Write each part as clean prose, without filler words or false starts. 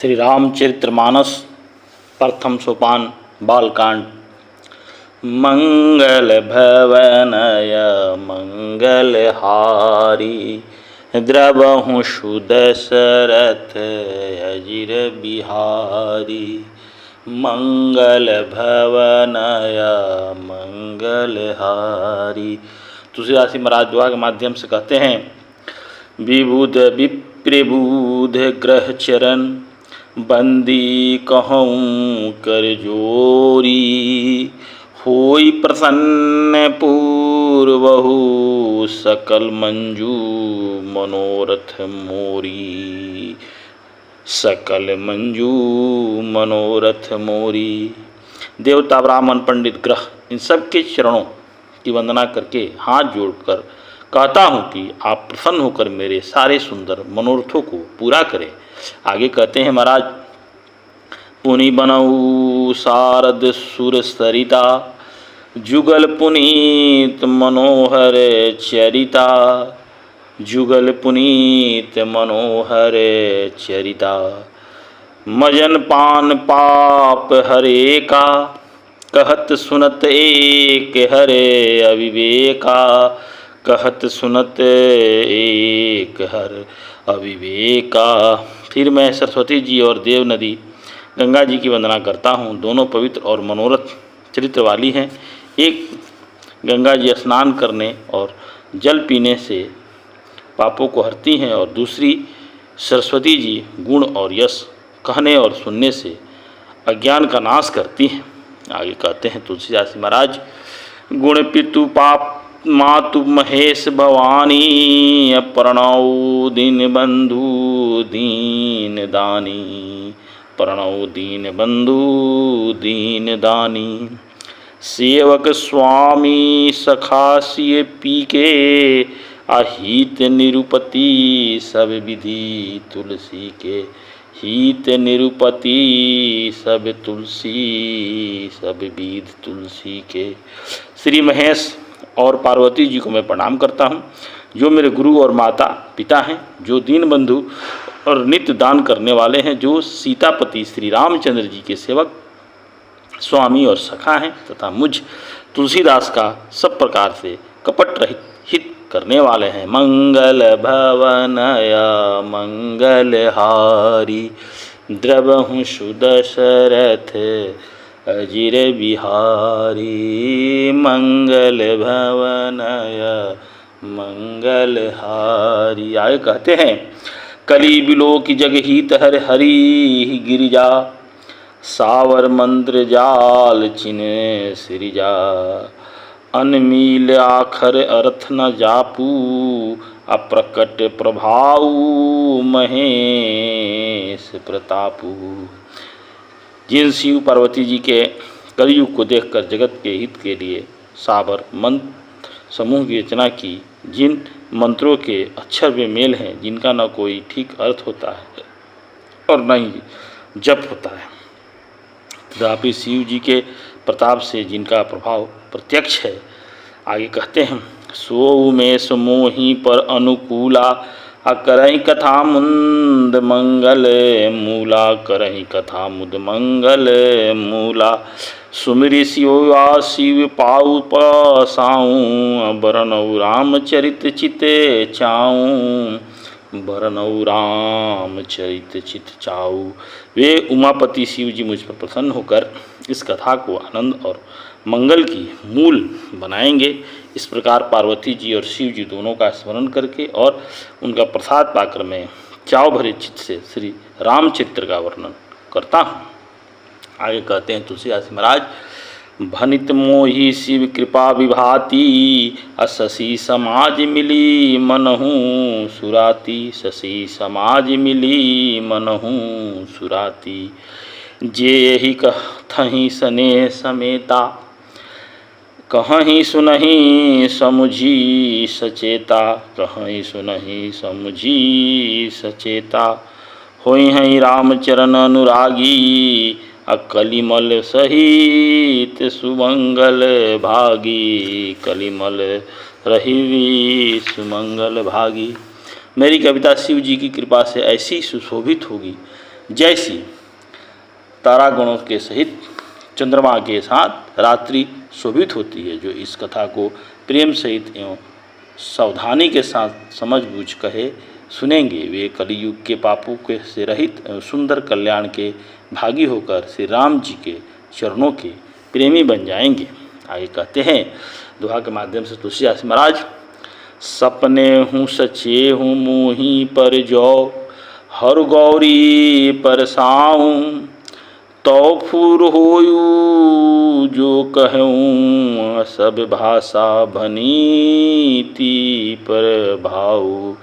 श्री रामचरितमानस प्रथम सोपान बालकांड। मंगल भवनय मंगलहारी द्रवहु सुदशरथ अजिर बिहारी। मंगल भवनय मंगलहारी। तुलसीदास महाराज दुआ के माध्यम से कहते हैं, विबुध विप्रबुध ग्रह चरण बंदी कहूँ कर जोरी। होई प्रसन्न पूर्वहु सकल मंजू मनोरथ मोरी। सकल मंजू मनोरथ मोरी। देवता ब्राह्मण पंडित ग्रह इन सब के चरणों की वंदना करके हाथ जोड़कर कहता हूँ कि आप प्रसन्न होकर मेरे सारे सुंदर मनोरथों को पूरा करें। आगे कहते हैं महाराज, पुनि बनऊ शारद सुर सरिता जुगल पुनीत मनोहर चरिता। जुगल पुनीत मनोहर चरिता। मजन पान पाप हरे का कहत सुनत एक हरे अविवेका। कहत सुनत एक हर अविवेका। फिर मैं सरस्वती जी और देव नदी गंगा जी की वंदना करता हूँ। दोनों पवित्र और मनोरथ चरित्र वाली हैं। एक गंगा जी स्नान करने और जल पीने से पापों को हरती हैं और दूसरी सरस्वती जी गुण और यश कहने और सुनने से अज्ञान का नाश करती हैं। आगे कहते हैं तुलसीदास महाराज, गुण पितु पाप मातु महेश भवानी प्रणौ दीन बंधु दीन दानी। प्रणौ दीन बंधु दीन दानी। सेवक स्वामी सखासिय पी के अहित निरुपति सब विधि तुलसी के। हित निरुपति सब तुलसी सब विध तुलसी के। श्री महेश और पार्वती जी को मैं प्रणाम करता हूँ, जो मेरे गुरु और माता पिता हैं, जो दीन बंधु और नित्य दान करने वाले हैं, जो सीतापति श्री रामचंद्र जी के सेवक स्वामी और सखा हैं, तथा मुझ तुलसीदास का सब प्रकार से कपट रहित हित करने वाले हैं। मंगल भवनय मंगलहारी द्रवहु सुदशरथ अजिर बिहारी। मंगल भवनय मंगलहारी। आगे कहते हैं, कली बिलो की जगहित हर हरि गिरिजा। सावर मंत्र जाल चिन्ह सिरिजा। अनमील आखर अर्थ न जापू अप्रकट प्रभाऊ महेश प्रतापू। जिन शिव पार्वती जी के कलयुग को देखकर जगत के हित के लिए सावर मंत्र समूह की रचना की, जिन मंत्रों के अक्षर में मेल हैं, जिनका न कोई ठीक अर्थ होता है और न ही जप होता है, तथापि शिव जी के प्रताप से जिनका प्रभाव प्रत्यक्ष है। आगे कहते हैं, सो में समोही पर अनुकूला करहि कथा मुंद मंगल मूला। करहि कथा मुद मंगल मूला। सुमिरि शिवा शिव पाऊ पासाऊँ बरनऊ रामचरित चित चाऊँ। बरनऊ रामचरित चित चाऊ। वे उमापति शिव जी मुझ पर प्रसन्न होकर इस कथा को आनंद और मंगल की मूल बनाएंगे। इस प्रकार पार्वती जी और शिव जी दोनों का स्मरण करके और उनका प्रसाद पाकर मैं चाव भरे चित्त से श्री रामचरित्र का वर्णन करता हूँ। आगे कहते हैं तुलसीदास महाराज, भनित मोहि शिव कृपा विभाति शशि समाज मिली मनहु सुराती। शशि समाज मिली मनहु सुराती। जे यही कथहि स्नेह समेता कहीं सुनहि समुझी सचेता। कहीं सुनहि समुझी सचेता। होई हैं रामचरण अनुरागी कलिमल सहित सुमंगल भागी। कलिमल रही सुमंगल भागी। मेरी कविता शिव जी की कृपा से ऐसी सुशोभित होगी जैसी तारागणों के सहित चंद्रमा के साथ रात्रि शोभित होती है। जो इस कथा को प्रेम सहित एवं सावधानी के साथ समझ बूझ कहे सुनेंगे, वे कलियुग के पापों के से रहित एवं सुंदर कल्याण के भागी होकर श्री राम जी के चरणों के प्रेमी बन जाएंगे। आगे कहते हैं दोहा के माध्यम से तुलसीदास महाराज, सपने हूँ सचे हूँ मुँही पर जो हर गौरी परसाऊँ, तो फूर होयू जो कहूँ सब भाषा भनीति पर भाऊ,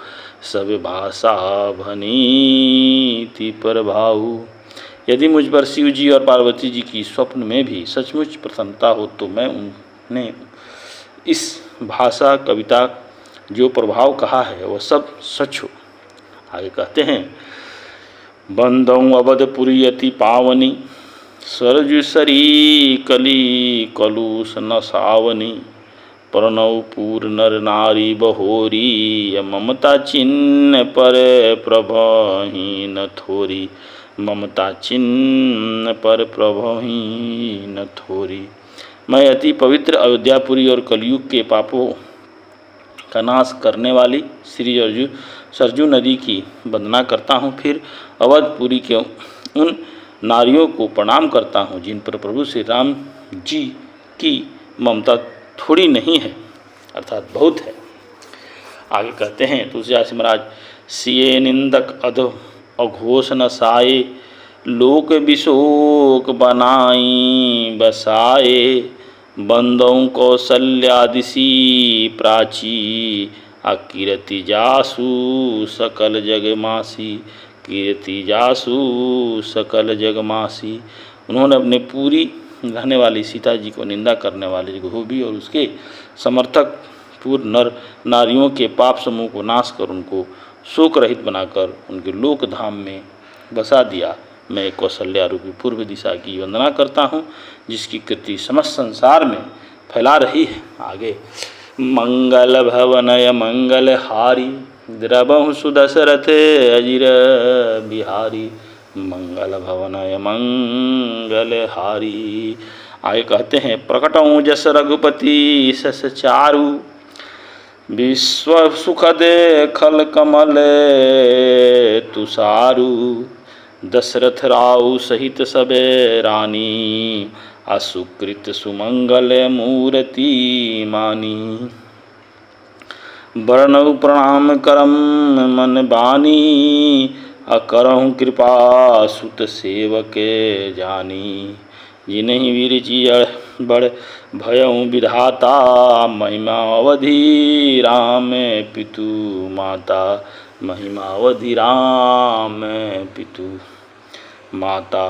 सब भाषा भनीति पर भाऊ। यदि मुझ पर शिव जी और पार्वती जी की स्वप्न में भी सचमुच प्रसन्नता हो तो मैं उन्हें इस भाषा कविता जो प्रभाव कहा है वह सब सच हो। आगे कहते हैं, बंदौ अवधपुरी अति पावनी, सरजुसरी कली कलुष न सावनी, प्रणव पूर नर नारी बहोरी, ममता चिन्ह पर प्रभही न थोरी, ममता चिन्ह पर प्रभही न थोरी। मैं अति पवित्र अयोध्यापुरी और कलयुग के पापों का नाश करने वाली श्री सरजू नदी की वंदना करता हूँ। फिर अवधपुरी के उन नारियों को प्रणाम करता हूँ जिन पर प्रभु श्री राम जी की ममता थोड़ी नहीं है अर्थात बहुत है। आगे कहते हैं तुलसीदास महाराज, सिए निंदक अघोष न साए, लोक विशोक बनाई बसाए, बंदों कौशल्यादिशी प्राची, अकीरति जासु सकल जगमासी, कीर्ति जासु सकल जगमासी। उन्होंने अपने पूरी रहने वाली सीता जी को निंदा करने वाले घोबी और उसके समर्थक पूर्ण नर नारियों के पाप समूह को नाश कर उनको शोक रहित बनाकर उनके लोक धाम में बसा दिया। मैं कौशल्या रूपी पूर्व दिशा की वंदना करता हूँ जिसकी कृति समस्त संसार में फैला रही है। आगे, मंगल भवनय मंगल हारी, द्रवहु सुदशरथ अजिर बिहारी, मंगल भवनय मंगल हारी। आगे कहते हैं, प्रकटऊँ जस रघुपति सस चारु, विश्व सुखद खल कमल तुषारु, दशरथ राउ सहित सबे रानी, असुकृत सुमंगल मूर्ति मानी, वर्णव प्रणाम करम मन बानी, अकरहु कृपा सुत सेवक जानी, जिन्हि विरचि बड़ भयउ विधाता, महिमा अवधि राम पितु माता, महिमा अवधि राम पितु माता।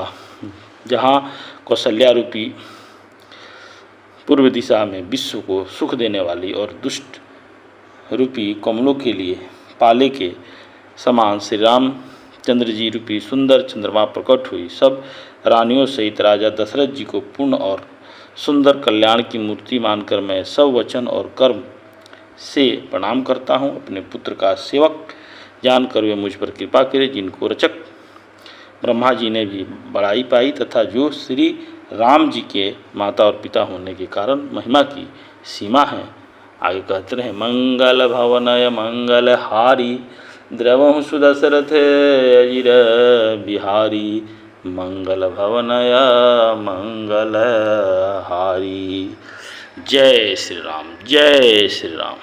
जहाँ कौशल्या रूपी पूर्व दिशा में विश्व को सुख देने वाली और दुष्ट रूपी कमलों के लिए पाले के समान श्री रामचंद्र जी रूपी सुंदर चंद्रमा प्रकट हुई। सब रानियों सहित राजा दशरथ जी को पूर्ण और सुंदर कल्याण की मूर्ति मानकर मैं सब वचन और कर्म से प्रणाम करता हूँ। अपने पुत्र का सेवक जानकर वे मुझ पर कृपा करें, जिनको रचक ब्रह्मा जी ने भी बड़ाई पाई तथा जो श्री राम जी के माता और पिता होने के कारण महिमा की सीमा है। आगे कहते रहे, मंगल भवनय मंगल हारी, द्रवहु सुदशरथ अजिर बिहारी, मंगल भवनय मंगल हारी। जय श्री राम, जय श्री राम।